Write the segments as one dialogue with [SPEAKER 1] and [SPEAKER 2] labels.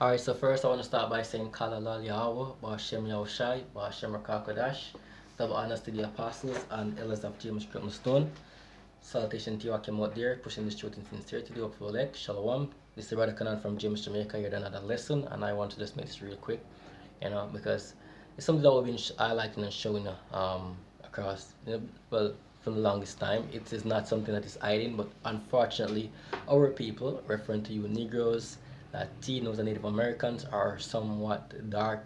[SPEAKER 1] Alright, so first I want to start by saying Kala Lal Yahweh, Ba'ashem Yahushai, Ba'ashem Rakakadash, double honors to the apostles and elders of James Crippin Stone. Salutation to you all came out there, pushing this truth in sincerity, do up for elect. Shalom. This is Brother Kanan from James, Jamaica. You're another lesson, and I want to just make this real quick, because it's something that we've been highlighting and showing across, well, for the longest time. It is not something that is hiding, but unfortunately, our people, referring to you Negroes, Latinos, and Native Americans, are somewhat dark,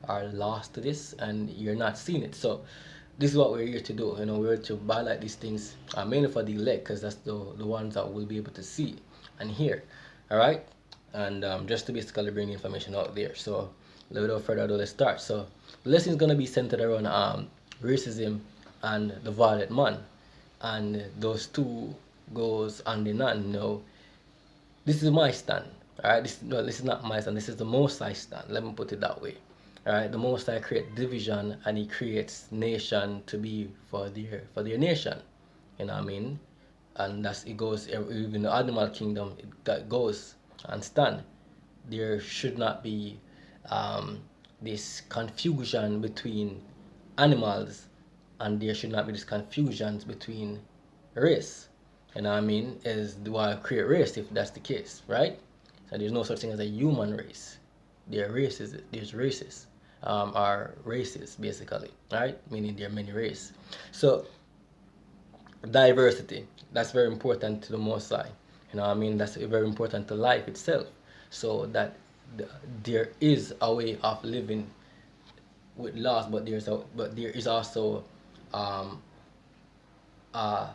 [SPEAKER 1] are lost to this, and you're not seeing it. So this is what we're here to do. We're to highlight these things, mainly for the elect, because that's the ones that we'll be able to see and hear. All right, and just to basically bring information out there. So without further ado, let's start. So the lesson is gonna be centered around racism and the violent man, and those two goes hand in hand. This is my stand. All right, this is not my stand. This is the Most High stand. Let me put it that way. All right, the Most High creates division, and He creates nation to be for their nation. You know what I mean? And it goes even the animal kingdom. That goes and stand. There should not be this confusion between animals, and there should not be this confusions between race. You know what I mean? Is why create race if that's the case, right? So there's no such thing as a human race. There's races, are races basically, right? Meaning there are many races. So diversity, that's very important to the Most High. You know what I mean? That's very important to life itself. So that there is a way of living with laws, but there is also a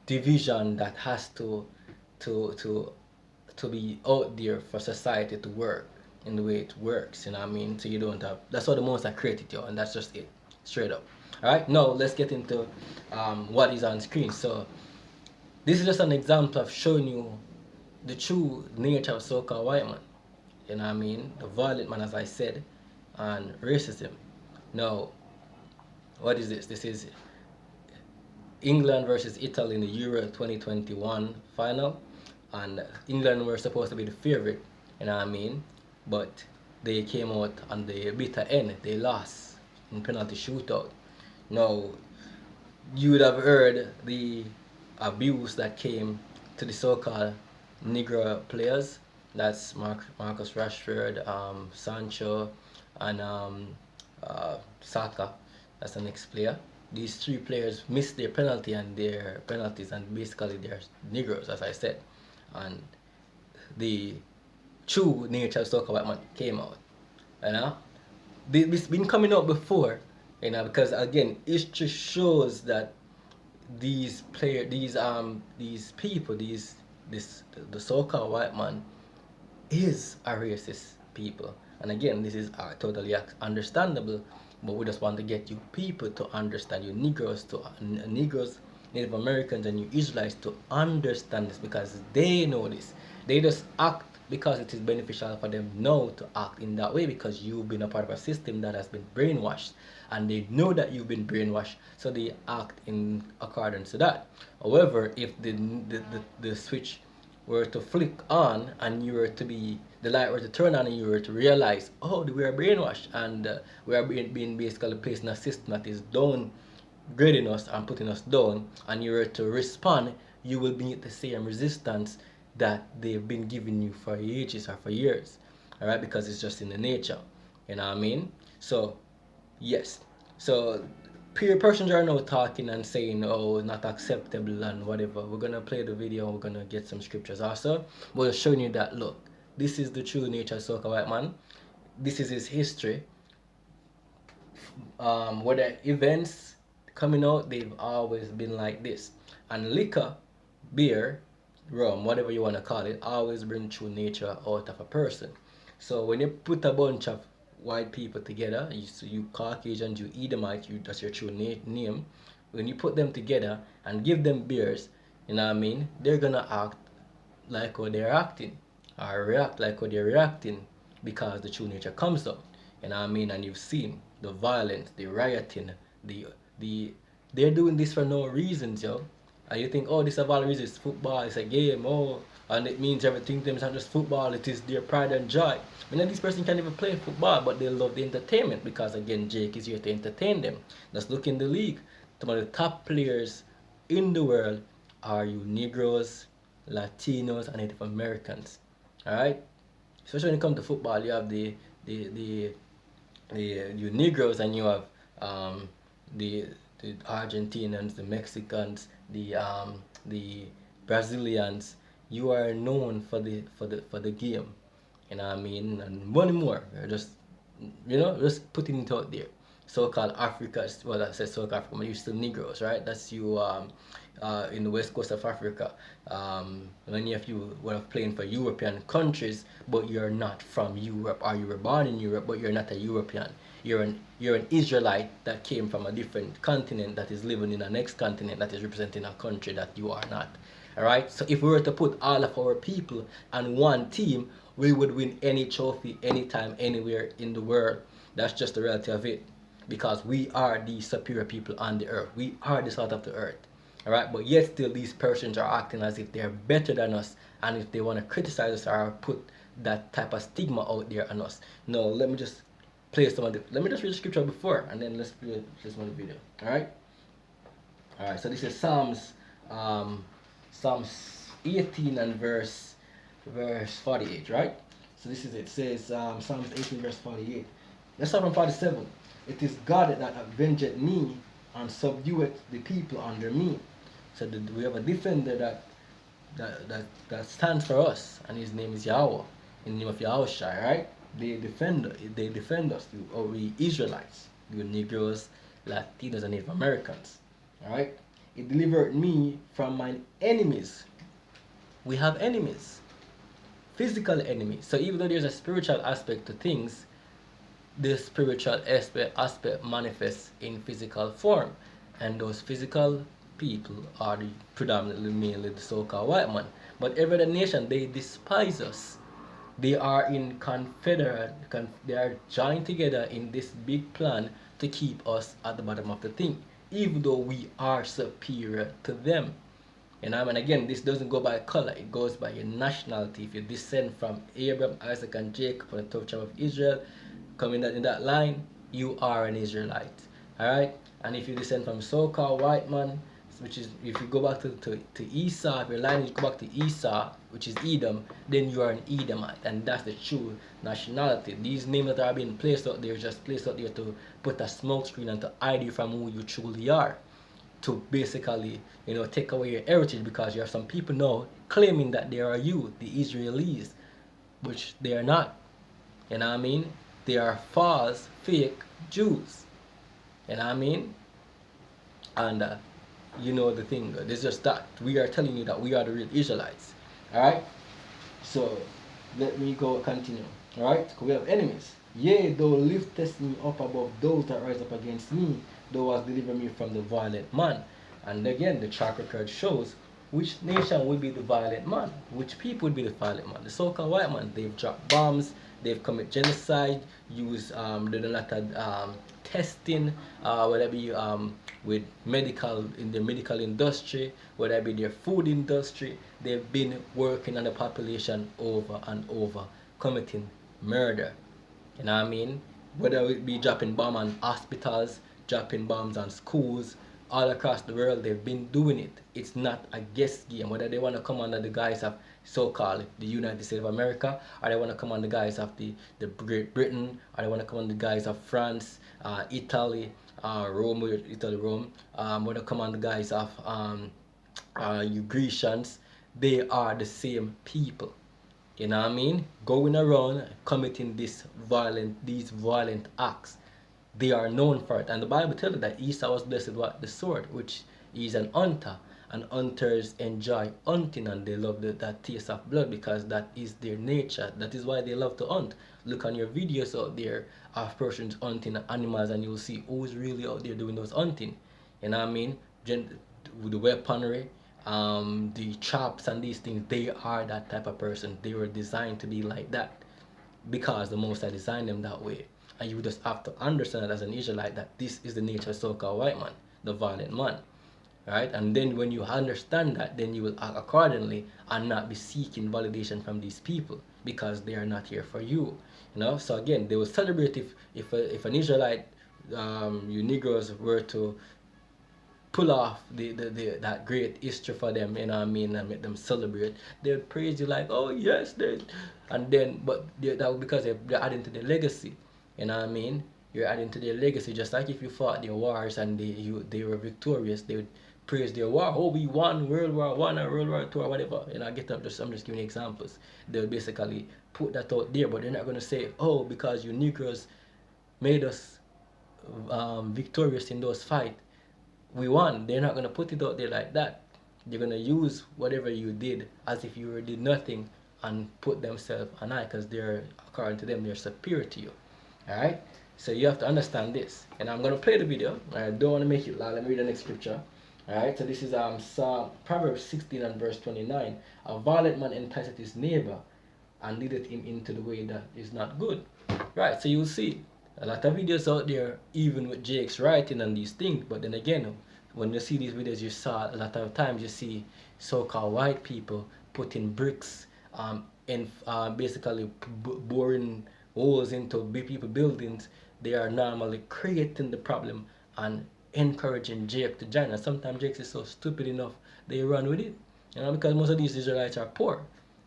[SPEAKER 1] division that has to be out there for society to work in the way it works. You know what I mean? So you don't have. That's what the Most High created you, and that's just it, straight up. All right. Now let's get into what is on screen. So this is just an example of showing you the true nature of so-called white man. You know what I mean? The violent man, as I said, and racism. Now, what is this? This is England versus Italy in the Euro 2021 final, and England were supposed to be the favorite, you know what I mean? But they came out on the bitter end. They lost in penalty shootout. Now, you would have heard the abuse that came to the so-called Negro players. That's Marcus Rashford, Sancho, and Saka. That's the next player. These three players missed their penalties, and basically they're Negroes, as I said. And the true nature of soccer white man came out. It's been coming out before, because again, history shows that the so-called white man is a racist people. And again, this is totally understandable, but we just want to get you people to understand, you Negroes, Native Americans, and you Israelites to understand this, because they know this. They just act because it is beneficial for them now to act in that way, because you've been a part of a system that has been brainwashed, and they know that you've been brainwashed, so they act in accordance to that. However, if the switch were to flick on, and you were to be, the light were to turn on, and you were to realize, oh, we are brainwashed, and we are being basically placed in a system that is downgrading us and putting us down, and you were to respond, you will meet the same resistance that they've been giving you for ages or for years. All right, because it's just in the nature. You know what I mean? So yes. So peer persons are now talking and saying, oh, not acceptable and whatever. We're gonna play the video, we're gonna get some scriptures also. We're showing you that, look, this is the true nature of Soca White Man. This is his history. Whether events coming out, they've always been like this. And liquor, beer, rum, whatever you want to call it, always bring true nature out of a person. So when you put a bunch of white people together, you Caucasians, you Edomite, that's your true name. When you put them together and give them beers, you know what I mean, they're gonna act like how they're acting, or react like how they're reacting, because the true nature comes out. You know what I mean? And you've seen the violence, the rioting, they're doing this for no reasons, yo. And you think, oh, this is Valorization, it's football, it's a game, oh, and it means everything to them. It's not just football, it is their pride and joy. I mean, this person can't even play football, but they love the entertainment because, again, Jake is here to entertain them. Let's look in the league. Some of the top players in the world are you Negroes, Latinos, and Native Americans. All right, especially when it comes to football, you have the you Negroes, and you have the Argentinians, the Mexicans, the Brazilians. You are known for the game, you know what I mean, and money more. Just just putting it out there. So-called Africa, well, I said so-called Africa, but you're still Negroes, right? That's you in the west coast of Africa. Many of you were playing for European countries, but you're not from Europe, or you were born in Europe, but you're not a European. You're an Israelite that came from a different continent, that is living in the next continent, that is representing a country that you are not. Alright? So if we were to put all of our people on one team, we would win any trophy, anytime, anywhere in the world. That's just the reality of it. Because we are the superior people on the earth. We are the salt of the earth. Alright? But yet still these persons are acting as if they're better than us, and if they want to criticize us or put that type of stigma out there on us. No, let me just let me just read the scripture before, and then let's play this one video. Alright? Alright, so this is Psalms 18 and verse 48, right? So this is it. It says Psalms 18 verse 48. Let's start from 47. It is God that avenged me and subdued the people under me. So we have a defender that stands for us, and his name is Yahweh, in the name of Yahushua, right? They defend us, we Israelites, we Negroes, Latinos, and Native Americans. Alright? It delivered me from my enemies. We have enemies. Physical enemies. So even though there's a spiritual aspect to things, the spiritual aspect manifests in physical form. And those physical people are predominantly mainly the so-called white man. But every other nation, they despise us. They are they are joined together in this big plan to keep us at the bottom of the thing, even though we are superior to them. And again, this doesn't go by color, it goes by your nationality. If you descend from Abraham, Isaac, and Jacob, from the 12th tribe of Israel, coming in that line, you are an Israelite. Alright? And if you descend from so-called white man, which is, if you go back to Esau, if your lineage go back to Esau, which is Edom, then you are an Edomite, and that's the true nationality. These names that are being placed out there, just placed out there to put a smoke screen and to hide you from who you truly are, to basically, take away your heritage, because you have some people now claiming that they are you, the Israelis, which they are not. You know what I mean? They are false, fake Jews. You know what I mean? And you know the thing, it's just that we are telling you that we are the real Israelites. Alright? So let me continue. Alright? We have enemies. Yea, thou liftest me up above those that rise up against me. Thou hast delivered me from the violent man. And again, the track record shows which nation will be the violent man, which people will be the violent man. The so-called white man, they've dropped bombs, they've committed genocide, did a lot of testing, whether it be with in the medical industry, whether it be their food industry. They've been working on the population over and over, committing murder. You know what I mean? Whether it be dropping bombs on hospitals, dropping bombs on schools, all across the world, they've been doing it. It's not a guess game. Whether they want to come under the guise of so-called the United States of America, or they want to come under the guise of the Great Britain, or they want to come under the guise of France, Italy, Rome, want to come under the guise of you Grecians, they are the same people. You know what I mean? Going around committing these violent acts. They are known for it. And the Bible tells us that Esau was blessed with the sword, which is an hunter. And hunters enjoy hunting, and they love that taste of blood, because that is their nature. That is why they love to hunt. Look on your videos out there of persons hunting animals, and you'll see who's really out there doing those hunting. You know what I mean? With the weaponry, the chops and these things, they are that type of person. They were designed to be like that, because the Most High designed them that way. And you just have to understand as an Israelite that this is the nature of so-called white man, the violent man. right? And then when you understand that, then you will act accordingly and not be seeking validation from these people because they are not here for you. You know, so again, they will celebrate if an Israelite, you Negroes were to pull off that great history for them, you know what I mean, and make them celebrate. They'll praise you like, oh yes, they, and then but that because they're adding to their legacy, you know what I mean. You're adding to their legacy, just like if you fought their wars and they were victorious, they would praise their war. Oh, we won World War I or World War II or whatever. You know, I get them. I'm just giving examples. They'll basically put that out there, but they're not gonna say, oh, because you Negroes made us victorious in those fights, we won. They're not gonna put it out there like that. They're gonna use whatever you did as if you did nothing and put themselves on high because they're, according to them, they're superior to you. All right. So you have to understand this, and I'm gonna play the video. I don't want to make it long. Let me read the next scripture. All right. So this is Psalm Proverbs 16 and verse 29. A violent man enticeth his neighbor and leadeth him into the way that is not good. Right. So you'll see a lot of videos out there, even with Jake's writing and these things. But then again, when you see these videos, you saw a lot of times you see so-called white people putting bricks in basically boring holes into people buildings. They are normally creating the problem and encouraging Jake to join. And sometimes Jake is so stupid enough they run with it. You know, because most of these Israelites are poor.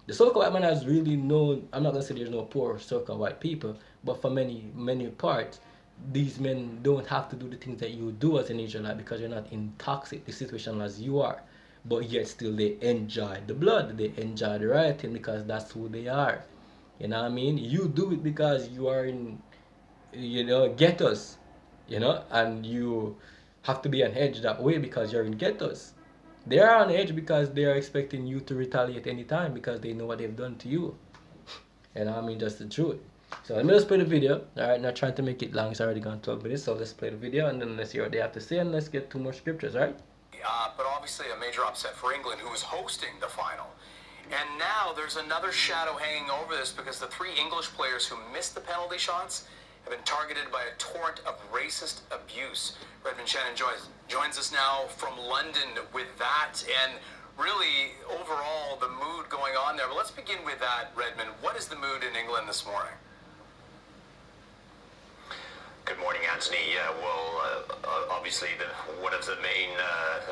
[SPEAKER 1] The so-called white man has really no, I'm not going to say there's no poor so-called white people, but for many parts, these men don't have to do the things that you do as an Israelite because you're not in toxic the situation as you are. But yet still they enjoy the blood, they enjoy the rioting because that's who they are. You know what I mean? You do it because you are in, ghettos, and you have to be on edge that way because you're in ghettos. They are on edge because they are expecting you to retaliate anytime because they know what they've done to you. And I mean, just the truth. So let me just play the video. Alright, not trying to make it long, it's already gone 12 minutes. So let's play the video and then let's hear what they have to say and let's get two more scriptures, alright?
[SPEAKER 2] But obviously a major upset for England, who was hosting the final. And now there's another shadow hanging over this because the three English players who missed the penalty shots have been targeted by a torrent of racist abuse. Redmond Shannon joins us now from London with that and really overall the mood going on there. But let's begin with that, Redmond. What is the mood in England this morning?
[SPEAKER 3] Good morning, Anthony. Yeah, well, obviously one of the main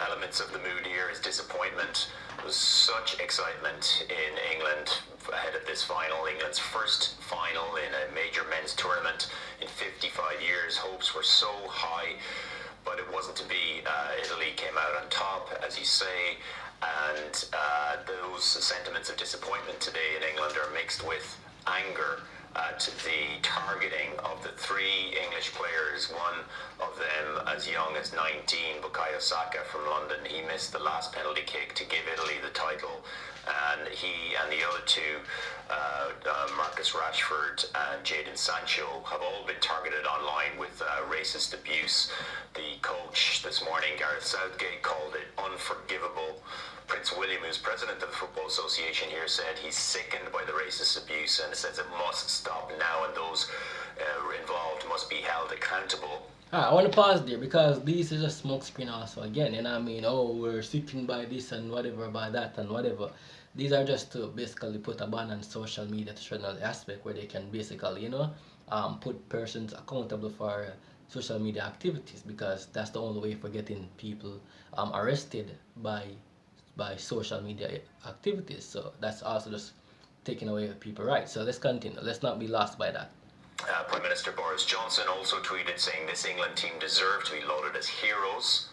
[SPEAKER 3] elements of the mood here is disappointment. There was such excitement in England ahead of this final, England's first final in a major men's tournament in 55 years. Hopes were so high, but it wasn't to be. Italy came out on top, as you say, and those sentiments of disappointment today in England are mixed with anger at the targeting of the three English players, one of them as young as 19, Bukayo Saka from London. He missed the last penalty kick to give Italy the title, and he and the other two, Marcus Rashford and Jadon Sancho, have all been targeted online with racist abuse. The coach this morning, Gareth Southgate, called it unforgivable. Prince William, who's president of the Football Association here, said he's sickened by the racist abuse and says it must stop now and those involved must be held accountable.
[SPEAKER 1] Alright, I want to pause there because this is a smoke screen also again, and I mean, oh, we're sickened by this and whatever, by that and whatever. These are just to basically put a ban on social media to show another aspect where they can basically, put persons accountable for social media activities because that's the only way for getting people arrested by social media activities. So that's also just taking away people's rights. So let's continue. Let's not be lost by that.
[SPEAKER 3] Prime Minister Boris Johnson also tweeted saying this England team deserved to be lauded as heroes,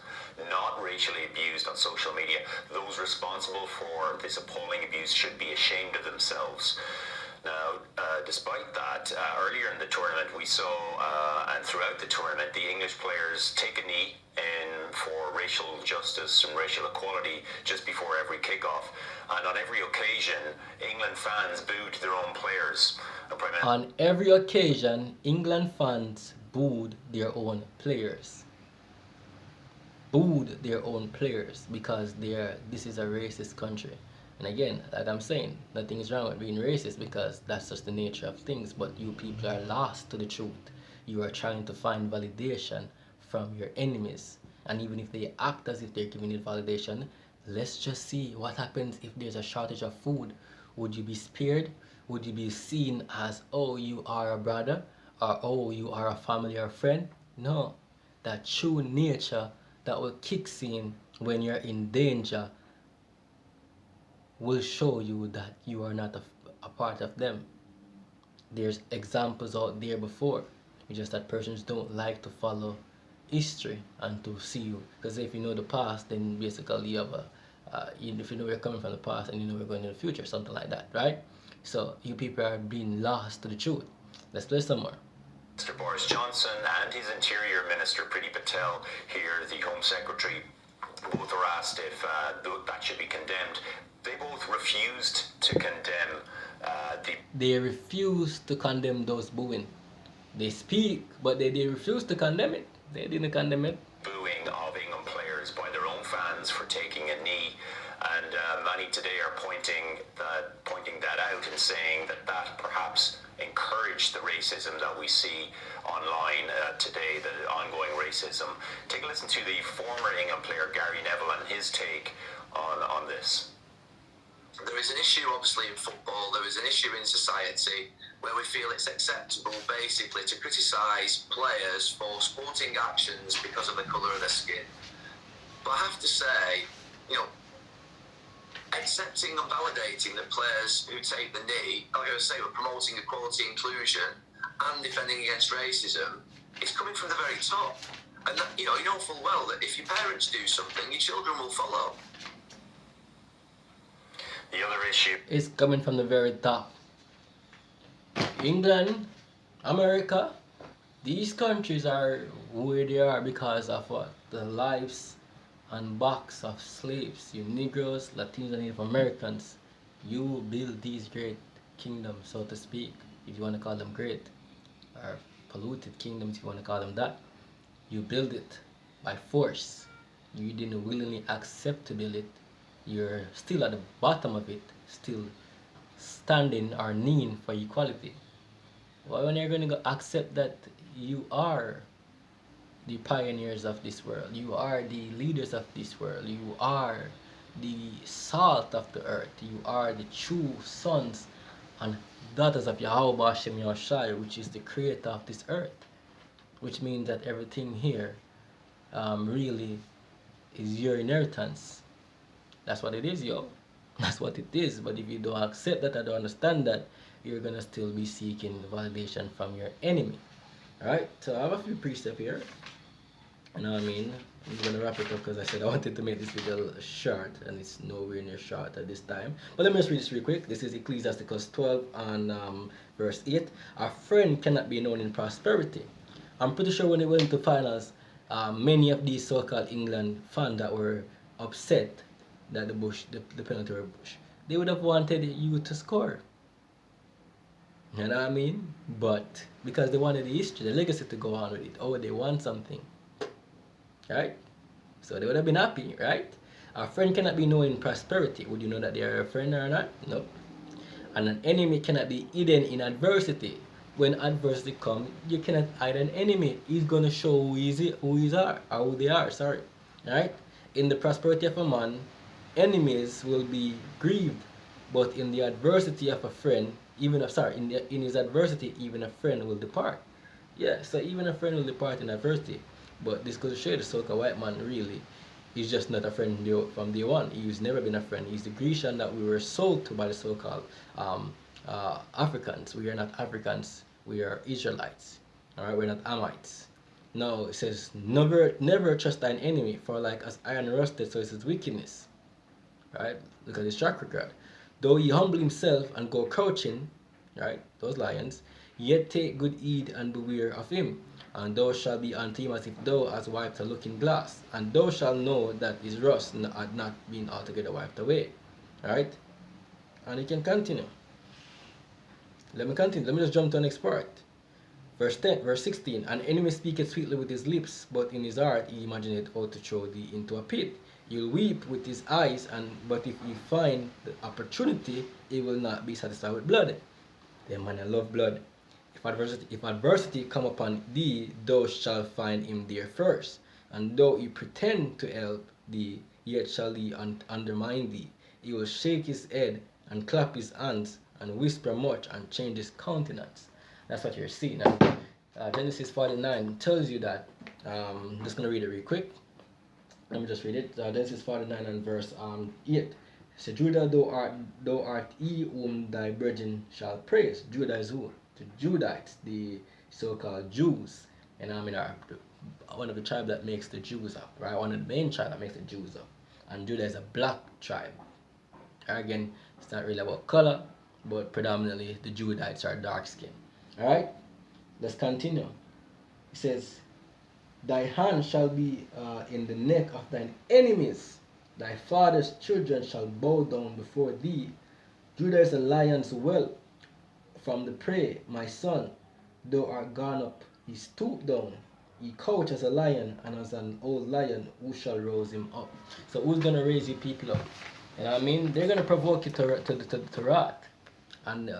[SPEAKER 3] not racially abused on social media. Those responsible for this appalling abuse should be ashamed of themselves. Now, despite that, earlier in the tournament we saw, and throughout the tournament, the English players take a knee for racial justice and racial equality just before every kickoff. And on every occasion, England fans booed their own players.
[SPEAKER 1] On every occasion, England fans booed their own players. Booed their own players because this is a racist country. And again, like I'm saying, nothing is wrong with being racist because that's just the nature of things. But you people are lost to the truth. You are trying to find validation from your enemies. And even if they act as if they're giving you validation, let's just see what happens if there's a shortage of food. Would you be spared? Would you be seen as, oh, you are a brother, or oh, you are a family or friend? No. That true nature that will kick in when you're in danger will show you that you are not a part of them. There's examples out there before. It's just that persons don't like to follow history and to see you. Because if you know the past, then basically you have if you know where you're coming from the past and you know where you're going in the future, something like that, right? So you people are being lost to the truth. Let's play some more.
[SPEAKER 3] Mr. Boris Johnson and his Interior Minister Priti Patel here, the Home Secretary, both are asked if that should be condemned. They both refused to condemn
[SPEAKER 1] They refuse to condemn those booing. They speak, but they refuse to condemn it. They didn't condemn it.
[SPEAKER 3] booing of England players by their own fans for taking a knee. And many today are pointing that out and saying that perhaps encouraged the racism that we see online today, the ongoing racism. Take a listen to the former England player Gary Neville and his take on this.
[SPEAKER 4] There is an issue, obviously, in football. There is an issue in society where we feel it's acceptable, basically, to criticise players for sporting actions because of the colour of their skin. But I have to say, you know, accepting and validating that players who take the knee, like I was saying, we're promoting equality, inclusion, and defending against racism, it's coming from the very top. And that, you know full well that if your parents do something, your children will follow.
[SPEAKER 3] The other issue
[SPEAKER 1] is coming from the very top. England, America, these countries are where they are because of what? The lives and backs of slaves. You Negroes, Latinos, and Native Americans, you build these great kingdoms, so to speak, if you want to call them great, or polluted kingdoms, if you want to call them that. You build it by force. You didn't willingly accept to build it. You're still at the bottom of it, still standing or kneeling for equality. Well, when you're going to go accept that you are the pioneers of this world, you are the leaders of this world, you are the salt of the earth, you are the true sons and daughters of Yahweh Hashem Yahushai, which is the creator of this earth, which means that everything here really is your inheritance. That's what it is, yo. That's what it is. But if you don't accept that, I don't understand that, you're gonna still be seeking validation from your enemy. Alright, so I have a few precepts here. You know what I mean? I'm gonna wrap it up because I said I wanted to make this video short, and it's nowhere near short at this time. But let me just read this real quick. This is Ecclesiasticus 12 and verse 8. A friend cannot be known in prosperity. I'm pretty sure when they went to finals, many of these so-called England fans that were upset that the penalty were Bush, they would have wanted you to score. You know what I mean? But because they wanted the history, the legacy to go on with it. Oh, they want something. Right? So they would have been happy, right? A friend cannot be known in prosperity. Would you know that they are a friend or not? No. And an enemy cannot be hidden in adversity. When adversity comes, you cannot hide an enemy. He's gonna show who they are, sorry. Right? In the prosperity of a man, enemies will be grieved, but in the adversity of a friend, in his adversity, even a friend will depart. Yeah, so even a friend will depart in adversity. But this goes to show you the so-called white man really is just not a friend from day one. He's never been a friend. He's the Grecian that we were sold to by the so-called Africans. We are not Africans. We are Israelites. All right, we're not Hamites. No, it says never trust thine enemy, for like as iron rusted, so is his wickedness. Right? Look at his track record. Though he humble himself and go crouching, right? Those lions, yet take good heed and beware of him. And thou shalt be unto him as if thou hast wiped a looking glass, and thou shalt know that his rust had not been altogether wiped away. Right? And he can continue. Let me continue. Let me just jump to the next part. Verse 16. An enemy speaketh sweetly with his lips, but in his heart he imagineth how to throw thee into a pit. He'll weep with his eyes, but if he find the opportunity, he will not be satisfied with blood. Then man, I love blood. If adversity come upon thee, thou shalt find him there first. And though he pretend to help thee, yet shall he undermine thee. He will shake his head and clap his hands and whisper much and change his countenance. That's what you're seeing. And Genesis 49 tells you that. I'm just going to read it real quick. Let me just read it. Genesis 49 and verse 8. So Judah, thou art he whom thy brethren shall praise. Judah is who? The Judites, the so-called Jews. And I mean, one of the tribes that makes the Jews up, right? One of the main tribes that makes the Jews up. And Judah is a black tribe. Again, it's not really about color, but predominantly the Judites are dark skinned. Alright? Let's continue. It says, thy hand shall be in the neck of thine enemies. Thy father's children shall bow down before thee. Judah is a lion's well from the prey, my son. Thou art gone up, he stooped down. He couch as a lion, and as an old lion, who shall rouse him up? So who's going to raise you people up? You know what I mean? They're going to provoke you to wrath. And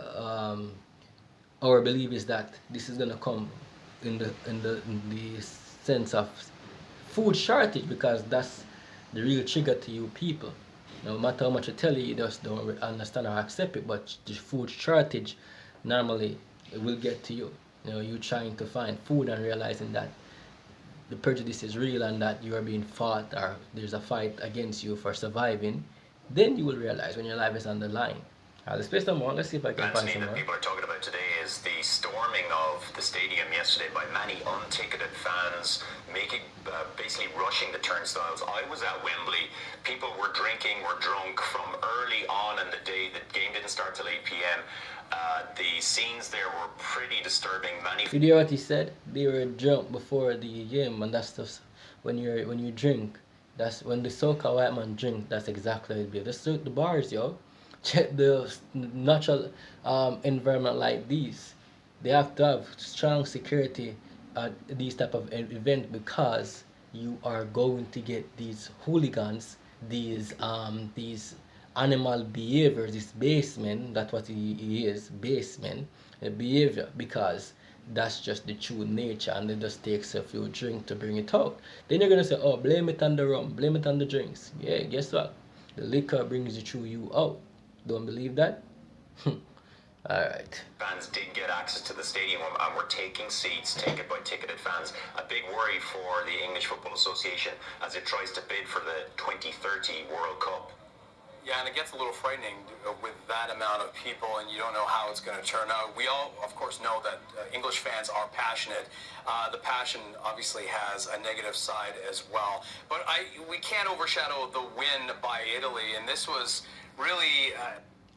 [SPEAKER 1] our belief is that this is going to come in the sense of food shortage, because that's the real trigger to you people. No matter how much I tell you, you just don't understand or accept it. But the food shortage normally it will get to you. You know, you trying to find food and realizing that the prejudice is real and that you are being fought or there's a fight against you for surviving. Then you will realize when your life is on the line. Let's play some more. Let's see if I can find
[SPEAKER 3] Anthony,
[SPEAKER 1] some
[SPEAKER 3] that
[SPEAKER 1] more.
[SPEAKER 3] people are talking about today is the storming of the stadium yesterday by many unticketed fans, basically rushing the turnstiles. I was at Wembley. People were drinking, were drunk from early on in the day. The game didn't start till 8 p.m. The scenes there were pretty disturbing.
[SPEAKER 1] You hear what he said? They were drunk before the game, and that's just when you drink. That's when the soca white man drink. That's exactly it be. Just the bars, yo. Check the natural environment like these. They have to have strong security at these type of event, because you are going to get these hooligans, these animal behaviors, this baseman. That's what he is, baseman behavior, because that's just the true nature, and it just takes a few drinks to bring it out. Then you're gonna say, oh, blame it on the rum, blame it on the drinks. Yeah, guess what? The liquor brings you out. Don't believe that? Alright.
[SPEAKER 3] Fans did get access to the stadium and were taking seats taken by ticketed fans. A big worry for the English Football Association as it tries to bid for the 2030 World Cup.
[SPEAKER 2] Yeah, and it gets a little frightening with that amount of people, and you don't know how it's going to turn out. We all, of course, know that English fans are passionate. The passion obviously has a negative side as well. But we can't overshadow the win by Italy, and this was really...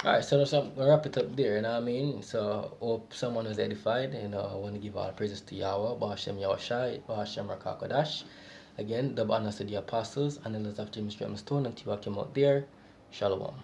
[SPEAKER 1] Alright, so we'll wrap it up there, you know what I mean? So, hope someone was edified. You know, I want to give all praises to Yahweh, Ba'ashem Yahushai, Ba'ashem Rakakadash. Again, double honors to the apostles and elders of James Stone and Tiwa came out there. Shalom.